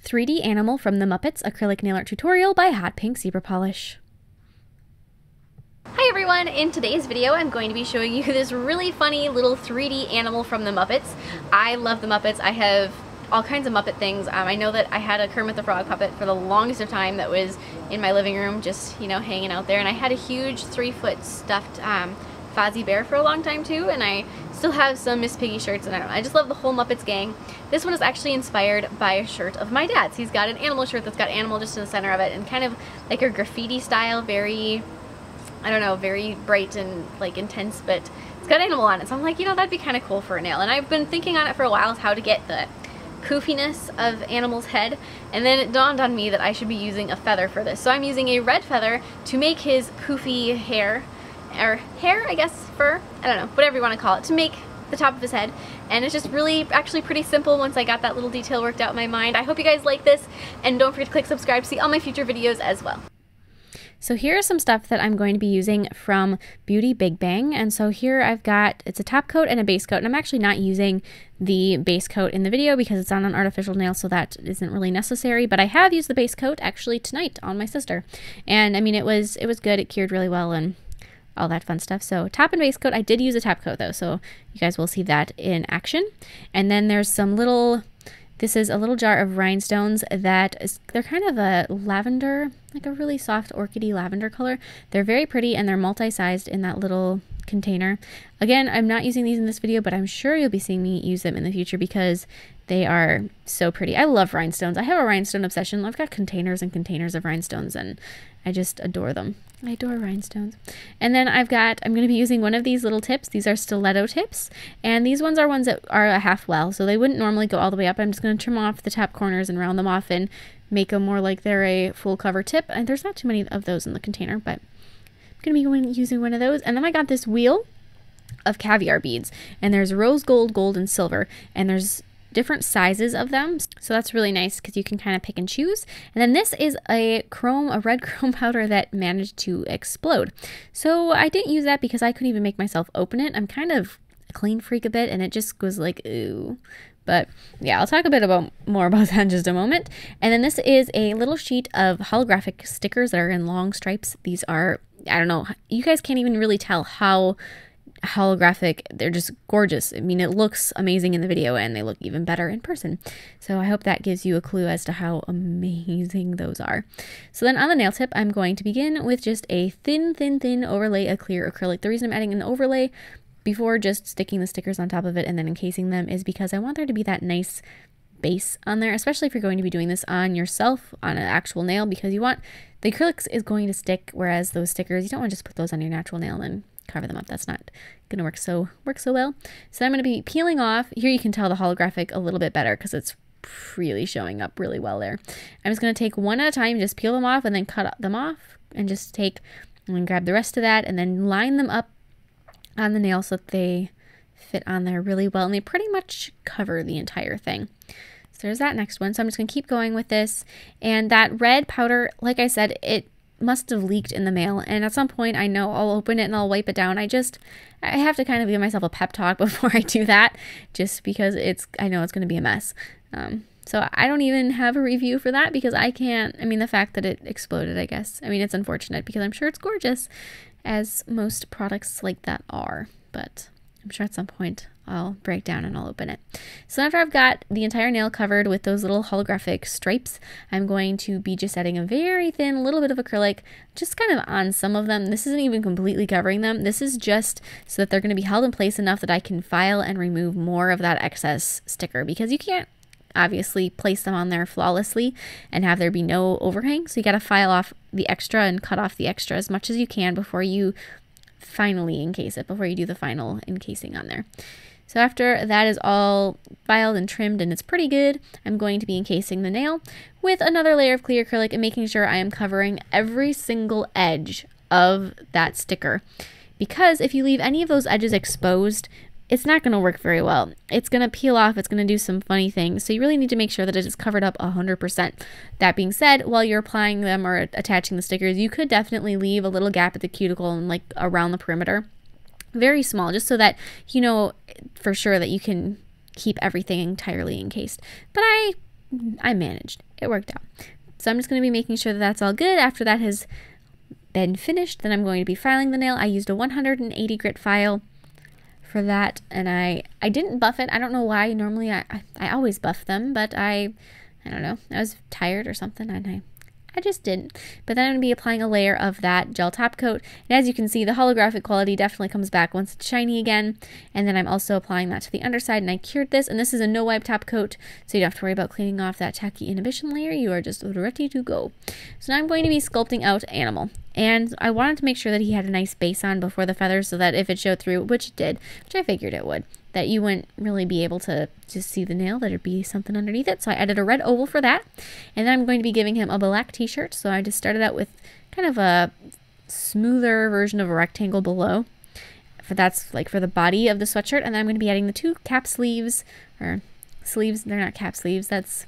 3D Animal from the Muppets Acrylic Nail Art Tutorial by Hotpinkzebrapolish. Hi everyone! In today's video I'm going to be showing you this really funny little 3D animal from the Muppets. I love the Muppets. I have all kinds of Muppet things. I know that I had a Kermit the Frog puppet for the longest of time that was in my living room just, you know, hanging out there, and I had a huge 3-foot stuffed Fozzie Bear for a long time too, and I still have some Miss Piggy shirts, and I don't know, I just love the whole Muppets gang. This one is actually inspired by a shirt of my dad's. He's got an animal shirt that's got animal just in the center of it, and kind of like a graffiti style, very, I don't know, very bright and like intense, but it's got animal on it, so I'm like, you know, that'd be kind of cool for a nail. And I've been thinking on it for a while, how to get the goofiness of Animal's head, and then it dawned on me that I should be using a feather for this. So I'm using a red feather to make his poofy hair, or hair, I guess, fur, I don't know, whatever you want to call it, to make the top of his head. And it's just really actually pretty simple once I got that little detail worked out in my mind. I hope you guys like this, and don't forget to click subscribe to see all my future videos as well. So here is some stuff that I'm going to be using from Beauty Big Bang. And so here I've got, it's a top coat and a base coat, and I'm actually not using the base coat in the video because it's on an artificial nail, so that isn't really necessary, but I have used the base coat actually tonight on my sister. And I mean, it was good, it cured really well and all that fun stuff. So top and base coat, I did use a top coat though, so you guys will see that in action. And then there's some little, this is a little jar of rhinestones that is, they're kind of a lavender, like a really soft orchidy lavender color. They're very pretty, and they're multi-sized in that little container. Again, I'm not using these in this video, but I'm sure you'll be seeing me use them in the future because they are so pretty. I love rhinestones. I have a rhinestone obsession. I've got containers and containers of rhinestones, and I just adore them. I adore rhinestones. And then I'm going to be using one of these little tips. These are stiletto tips, and these ones are ones that are a half well, so they wouldn't normally go all the way up. I'm just going to trim off the top corners and round them off and make them more like they're a full cover tip. And there's not too many of those in the container, but I'm going to be using one of those. And then I got this wheel of caviar beads, and there's rose gold, gold, and silver, and there's different sizes of them, so that's really nice because you can kind of pick and choose. And then this is a red chrome powder that managed to explode, so I didn't use that because I couldn't even make myself open it. I'm kind of a clean freak a bit, and it just was like, ooh. But yeah, I'll talk a bit more about that in just a moment. And then this is a little sheet of holographic stickers that are in long stripes. These are, I don't know, you guys can't even really tell how holographic. They're just gorgeous. I mean, it looks amazing in the video, and they look even better in person. So I hope that gives you a clue as to how amazing those are. So then on the nail tip, I'm going to begin with just a thin overlay of clear acrylic. The reason I'm adding an overlay before just sticking the stickers on top of it and then encasing them is because I want there to be that nice base on there, especially if you're going to be doing this on yourself, on an actual nail, because you want, the acrylics is going to stick, whereas those stickers, you don't want to just put those on your natural nail and cover them up. That's not going to work so well. So I'm going to be peeling off. Here you can tell the holographic a little bit better because it's really showing up really well there. I'm just going to take one at a time, just peel them off and then cut them off, and just take and grab the rest of that and then line them up on the nail so that they fit on there really well, and they pretty much cover the entire thing. So there's that next one. So I'm just going to keep going with this, and that red powder, like I said, it must have leaked in the mail, and at some point I know I'll open it and I'll wipe it down. I have to kind of give myself a pep talk before I do that, just because I know it's going to be a mess. So I don't even have a review for that because I can't, I mean, the fact that it exploded, I guess, I mean, it's unfortunate because I'm sure it's gorgeous, as most products like that are, but I'm sure at some point I'll break down and I'll open it. So after I've got the entire nail covered with those little holographic stripes, I'm going to be just adding a very thin little bit of acrylic, just kind of on some of them. This isn't even completely covering them. This is just so that they're going to be held in place enough that I can file and remove more of that excess sticker, because you can't obviously place them on there flawlessly and have there be no overhang. So you got to file off the extra and cut off the extra as much as you can before you finally encase it, before you do the final encasing on there. So after that is all filed and trimmed and it's pretty good, I'm going to be encasing the nail with another layer of clear acrylic and making sure I am covering every single edge of that sticker. Because if you leave any of those edges exposed, it's not going to work very well. It's going to peel off, it's going to do some funny things, so you really need to make sure that it is covered up 100%. That being said, while you're applying them or attaching the stickers, you could definitely leave a little gap at the cuticle and like around the perimeter. Very small, just so that you know for sure that you can keep everything entirely encased. But I I managed. It worked out. So I'm just going to be making sure that that's all good. After that has been finished, then I'm going to be filing the nail. I used a 180 grit file for that, and I didn't buff it. I don't know why. Normally I always buff them, but I don't know. I was tired or something, and I just didn't. But then I'm going to be applying a layer of that gel top coat. And as you can see, the holographic quality definitely comes back once it's shiny again. And then I'm also applying that to the underside, and I cured this. And this is a no wipe top coat, so you don't have to worry about cleaning off that tacky inhibition layer. You are just ready to go. So now I'm going to be sculpting out Animal. And I wanted to make sure that he had a nice base on before the feathers, so that if it showed through, which it did, which I figured it would, that you wouldn't really be able to just see the nail, that there'd be something underneath it. So I added a red oval for that. And then I'm going to be giving him a black t-shirt. So I just started out with kind of a smoother version of a rectangle below. That's like for the body of the sweatshirt. And then I'm going to be adding the 2 cap sleeves, or sleeves, they're not cap sleeves, that's...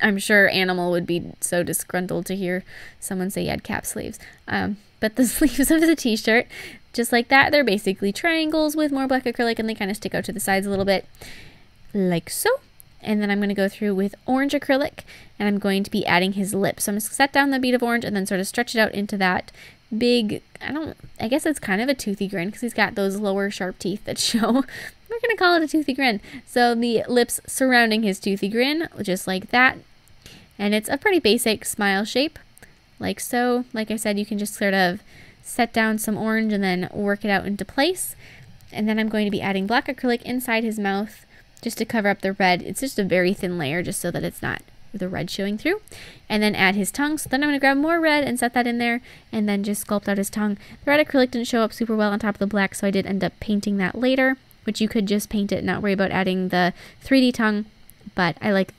I'm sure Animal would be so disgruntled to hear someone say he had cap sleeves. But the sleeves of the t-shirt, just like that, they're basically triangles with more black acrylic, and they kind of stick out to the sides a little bit, like so. And then I'm going to go through with orange acrylic, and I'm going to be adding his lips. So I'm going to set down the bead of orange and then sort of stretch it out into that big, I guess it's kind of a toothy grin, because he's got those lower sharp teeth that show. We're going to call it a toothy grin. So the lips surrounding his toothy grin, just like that. And it's a pretty basic smile shape, like so. Like I said, you can just sort of set down some orange and then work it out into place. And then I'm going to be adding black acrylic inside his mouth just to cover up the red. It's just a very thin layer just so that it's not the red showing through. And then add his tongue. So then I'm going to grab more red and set that in there and then just sculpt out his tongue. The red acrylic didn't show up super well on top of the black, so I did end up painting that later, which you could just paint it and not worry about adding the 3D tongue. But I like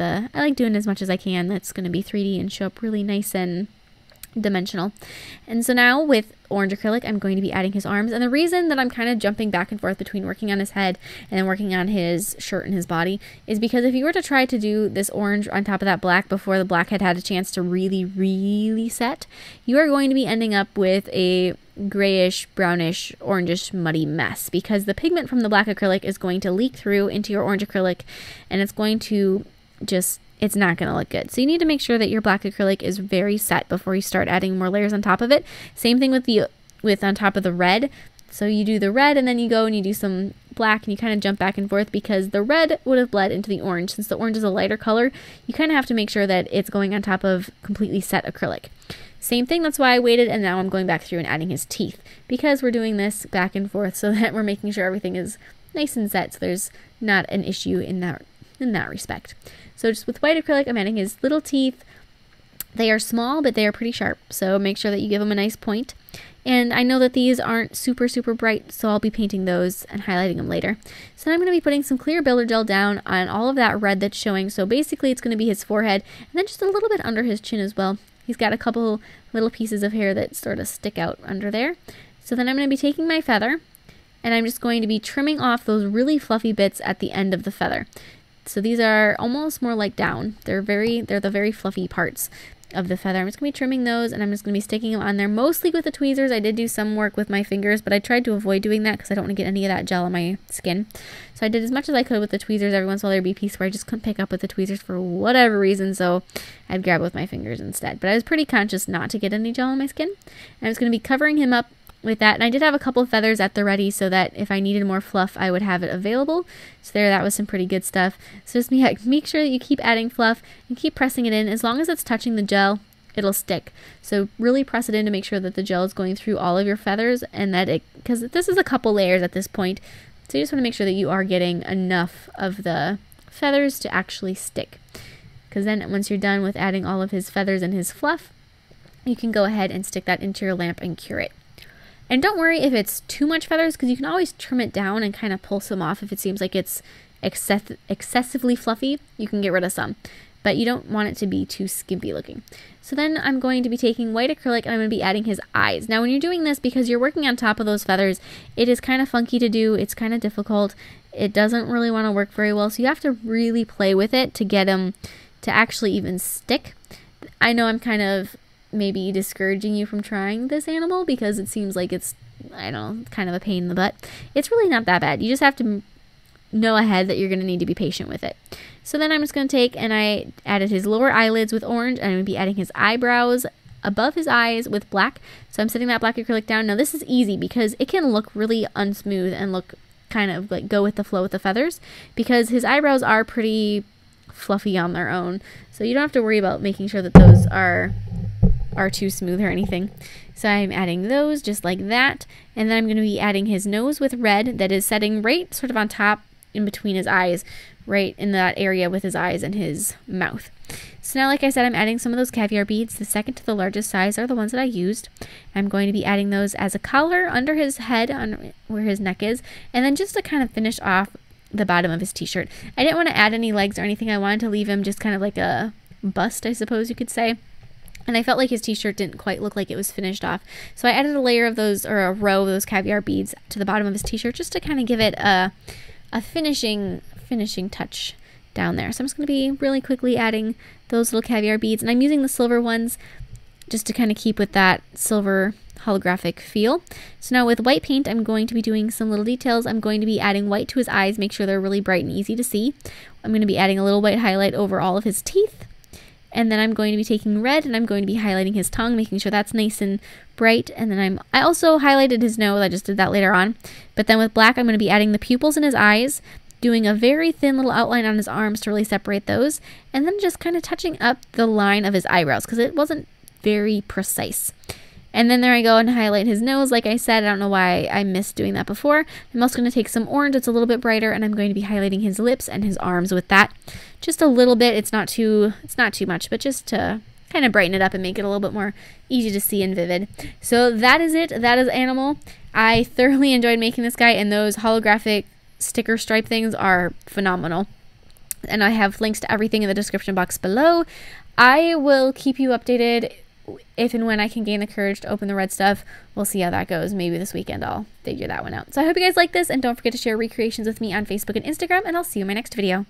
doing as much as I can that's going to be 3D and show up really nice and dimensional. And so now with orange acrylic, I'm going to be adding his arms. And the reason that I'm kind of jumping back and forth between working on his head and then working on his shirt and his body is because if you were to try to do this orange on top of that black before the black had a chance to really set, you are going to be ending up with a grayish, brownish, orangish, muddy mess, because the pigment from the black acrylic is going to leak through into your orange acrylic, and it's going to just, it's not going to look good. So you need to make sure that your black acrylic is very set before you start adding more layers on top of it. Same thing with on top of the red. So you do the red and then you go and you do some black and you kind of jump back and forth, because the red would have bled into the orange. Since the orange is a lighter color, you kind of have to make sure that it's going on top of completely set acrylic. Same thing, that's why I waited, and now I'm going back through and adding his teeth, because we're doing this back and forth so that we're making sure everything is nice and set, so there's not an issue in that respect. So just with white acrylic, I'm adding his little teeth. They are small, but they are pretty sharp, so make sure that you give them a nice point. And I know that these aren't super bright, so I'll be painting those and highlighting them later. So I'm going to be putting some clear builder gel down on all of that red that's showing. So basically it's going to be his forehead, and then just a little bit under his chin as well. He's got a couple little pieces of hair that sort of stick out under there. So then I'm going to be taking my feather, and I'm just going to be trimming off those really fluffy bits at the end of the feather. So these are almost more like down. They're the very fluffy parts of the feather. I'm just going to be trimming those, and I'm just going to be sticking them on there mostly with the tweezers. I did do some work with my fingers, but I tried to avoid doing that because I don't want to get any of that gel on my skin. So I did as much as I could with the tweezers. Every once in a while there'd be a piece where I just couldn't pick up with the tweezers for whatever reason, so I'd grab it with my fingers instead. But I was pretty conscious not to get any gel on my skin. And I was going to be covering him up with that, and I did have a couple of feathers at the ready so that if I needed more fluff I would have it available. So that was some pretty good stuff. So just make sure that you keep adding fluff and keep pressing it in. As long as it's touching the gel, it'll stick. So really press it in to make sure that the gel is going through all of your feathers, and that because this is a couple layers at this point, so you just want to make sure that you are getting enough of the feathers to actually stick. Because then once you're done with adding all of his feathers and his fluff, you can go ahead and stick that into your lamp and cure it. And don't worry if it's too much feathers, because you can always trim it down and kind of pull some off. If it seems like it's excessively fluffy, you can get rid of some. But you don't want it to be too skimpy looking. So then I'm going to be taking white acrylic and I'm going to be adding his eyes. Now when you're doing this, because you're working on top of those feathers, it is kind of funky to do. It's kind of difficult. It doesn't really want to work very well. So you have to really play with it to get them to actually even stick. I know I'm kind of maybe discouraging you from trying this animal because it seems like it's, I don't know, kind of a pain in the butt. It's really not that bad. You just have to know ahead that you're going to need to be patient with it. So then I'm just going to take, and I added his lower eyelids with orange, and I'm going to be adding his eyebrows above his eyes with black. So I'm setting that black acrylic down. Now this is easy because it can look really unsmooth and look kind of like go with the flow with the feathers, because his eyebrows are pretty fluffy on their own. So you don't have to worry about making sure that those are too smooth or anything. So I'm adding those just like that. And then I'm going to be adding his nose with red that is setting right sort of on top in between his eyes, right in that area with his eyes and his mouth. So now, like I said, I'm adding some of those caviar beads. The second to the largest size are the ones that I used. I'm going to be adding those as a collar under his head, on where his neck is, and then just to kind of finish off the bottom of his t-shirt. I didn't want to add any legs or anything. I wanted to leave him just kind of like a bust, I suppose you could say. And I felt like his t-shirt didn't quite look like it was finished off. So I added a layer of those, or a row of those caviar beads to the bottom of his t-shirt just to kind of give it a finishing touch down there. So I'm just going to be really quickly adding those little caviar beads, and I'm using the silver ones just to kind of keep with that silver holographic feel. So now with white paint, I'm going to be doing some little details. I'm going to be adding white to his eyes, make sure they're really bright and easy to see. I'm going to be adding a little white highlight over all of his teeth. And then I'm going to be taking red and I'm going to be highlighting his tongue, making sure that's nice and bright. And then I also highlighted his nose. I just did that later on. But then with black, I'm going to be adding the pupils in his eyes, doing a very thin little outline on his arms to really separate those, and then just kind of touching up the line of his eyebrows because it wasn't very precise. And then there I go and highlight his nose. Like I said, I don't know why I missed doing that before. I'm also going to take some orange. It's a little bit brighter, and I'm going to be highlighting his lips and his arms with that. Just a little bit. It's not too much, but just to kind of brighten it up and make it a little bit more easy to see and vivid. So that is it. That is Animal. I thoroughly enjoyed making this guy, and those holographic sticker stripe things are phenomenal. And I have links to everything in the description box below. I will keep you updated if and when I can gain the courage to open the red stuff. We'll see how that goes. Maybe this weekend I'll figure that one out. So I hope you guys like this, and don't forget to share recreations with me on Facebook and Instagram, and I'll see you in my next video.